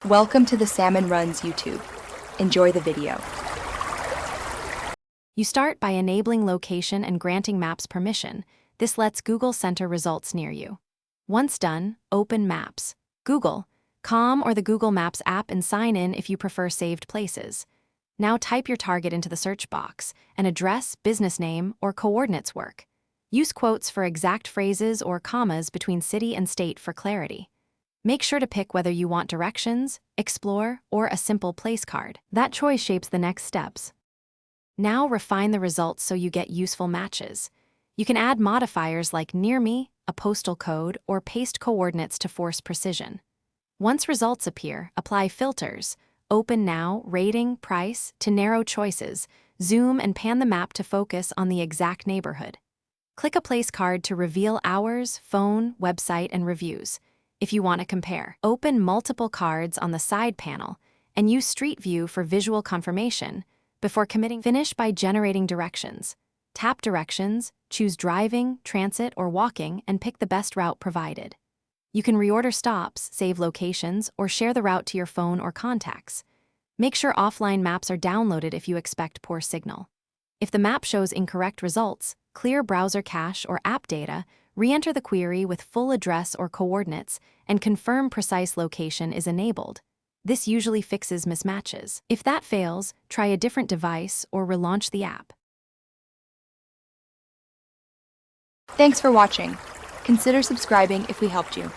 Welcome to the Salmon Runs YouTube. Enjoy the video. You start by enabling location and granting Maps permission. This lets Google center results near you. Once done, open Maps. Google.com or the Google Maps app and sign in if you prefer saved places. Now type your target into the search box. An address, business name, or coordinates work. Use quotes for exact phrases or commas between city and state for clarity. Make sure to pick whether you want directions, explore, or a simple place card. That choice shapes the next steps. Now refine the results so you get useful matches. You can add modifiers like near me, a postal code, or paste coordinates to force precision. Once results appear, apply filters, open now, rating, price, to narrow choices, zoom and pan the map to focus on the exact neighborhood. Click a place card to reveal hours, phone, website, and reviews. If you want to compare, open multiple cards on the side panel and use Street View for visual confirmation before committing. Finish by generating directions. Tap directions, choose driving, transit, or walking, and pick the best route provided. You can reorder stops, save locations, or share the route to your phone or contacts. Make sure offline maps are downloaded if you expect poor signal. If the map shows incorrect results, clear browser cache or app data, re-enter the query with full address or coordinates, and confirm precise location is enabled. This usually fixes mismatches. If that fails, try a different device or relaunch the app. Thanks for watching. Consider subscribing if we helped you.